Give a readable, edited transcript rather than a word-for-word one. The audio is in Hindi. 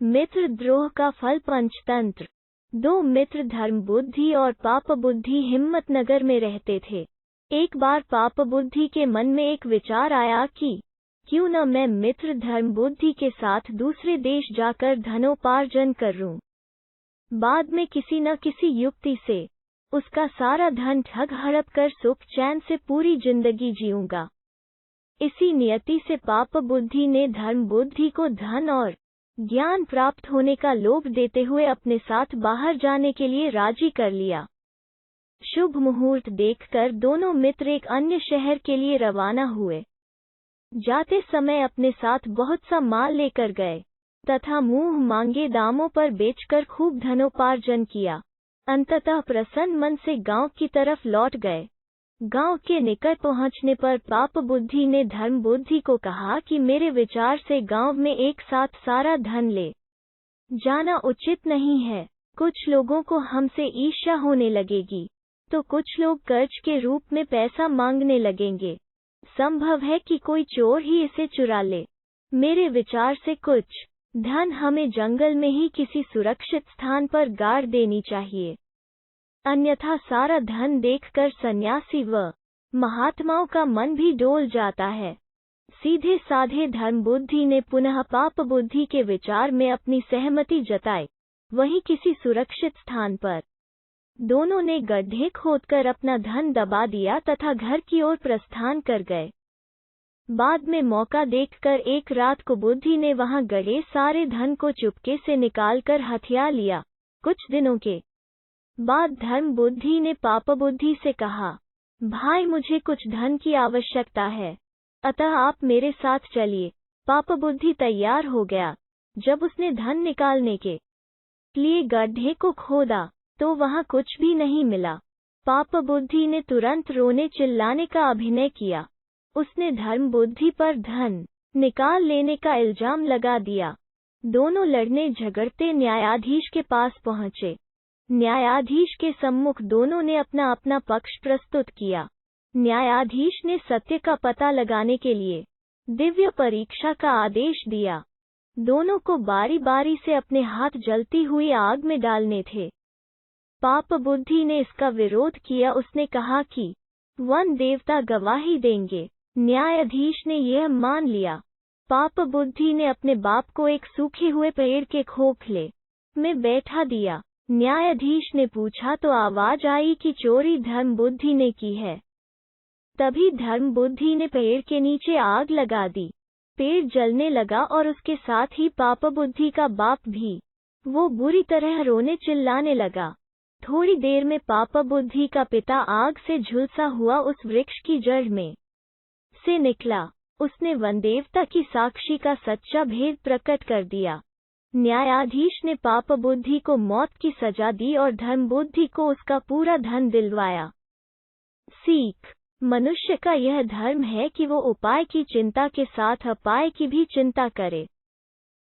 मित्रद्रोह का फल पंचतंत्र। दो मित्र धर्मबुद्धि और पापबुद्धि हिम्मतनगर में रहते थे। एक बार पापबुद्धि के मन में एक विचार आया कि क्यों न मैं मित्र धर्मबुद्धि के साथ दूसरे देश जाकर धनोपार्जन करूं। बाद में किसी न किसी युक्ति से उसका सारा धन ठग हड़प कर सुख चैन से पूरी जिंदगी जीऊंगा। इसी नियति से पापबुद्धि ने धर्मबुद्धि को धन और ज्ञान प्राप्त होने का लोभ देते हुए अपने साथ बाहर जाने के लिए राजी कर लिया। शुभ मुहूर्त देखकर दोनों मित्र एक अन्य शहर के लिए रवाना हुए। जाते समय अपने साथ बहुत सा माल लेकर गए तथा मुंह मांगे दामों पर बेचकर खूब धनोपार्जन किया। अंततः प्रसन्न मन से गांव की तरफ लौट गए। गांव के निकट पहुंचने पर पापबुद्धि ने धर्मबुद्धि को कहा कि मेरे विचार से गांव में एक साथ सारा धन ले जाना उचित नहीं है। कुछ लोगों को हमसे ईर्ष्या होने लगेगी तो कुछ लोग कर्ज के रूप में पैसा मांगने लगेंगे। संभव है कि कोई चोर ही इसे चुरा ले। मेरे विचार से कुछ धन हमें जंगल में ही किसी सुरक्षित स्थान पर गाड़ देनी चाहिए, अन्यथा सारा धन देखकर सन्यासी व महात्माओं का मन भी डोल जाता है। सीधे साधे धर्मबुद्धि ने पुनः पापबुद्धि के विचार में अपनी सहमति जताई। वहीं किसी सुरक्षित स्थान पर दोनों ने गड्ढे खोदकर अपना धन दबा दिया तथा घर की ओर प्रस्थान कर गए। बाद में मौका देखकर एक रात को बुद्धि ने वहां गड़े सारे धन को चुपके से निकालकर हथिया लिया। कुछ दिनों के बाद धर्मबुद्धि ने पापबुद्धि से कहा, भाई मुझे कुछ धन की आवश्यकता है, अतः आप मेरे साथ चलिए। पापबुद्धि तैयार हो गया। जब उसने धन निकालने के लिए गड्ढे को खोदा तो वहां कुछ भी नहीं मिला। पापबुद्धि ने तुरंत रोने चिल्लाने का अभिनय किया। उसने धर्मबुद्धि पर धन निकाल लेने का इल्जाम लगा दिया। दोनों लड़ने झगड़ते न्यायाधीश के पास पहुंचे। न्यायाधीश के सम्मुख दोनों ने अपना अपना पक्ष प्रस्तुत किया। न्यायाधीश ने सत्य का पता लगाने के लिए दिव्य परीक्षा का आदेश दिया। दोनों को बारी बारी से अपने हाथ जलती हुई आग में डालने थे। पापबुद्धि ने इसका विरोध किया। उसने कहा कि वन देवता गवाही देंगे। न्यायाधीश ने यह मान लिया। पापबुद्धि ने अपने बाप को एक सूखे हुए पेड़ के खोखले में बैठा दिया। न्यायाधीश ने पूछा तो आवाज आई कि चोरी धर्मबुद्धि ने की है। तभी धर्मबुद्धि ने पेड़ के नीचे आग लगा दी। पेड़ जलने लगा और उसके साथ ही पापबुद्धि का बाप भी। वो बुरी तरह रोने चिल्लाने लगा। थोड़ी देर में पापबुद्धि का पिता आग से झुलसा हुआ उस वृक्ष की जड़ में से निकला। उसने वनदेवता की साक्षी का सच्चा भेद प्रकट कर दिया। न्यायाधीश ने पापबुद्धि को मौत की सजा दी और धर्मबुद्धि को उसका पूरा धन दिलवाया। सीख: मनुष्य का यह धर्म है कि वो उपाय की चिंता के साथ अपाय की भी चिंता करे।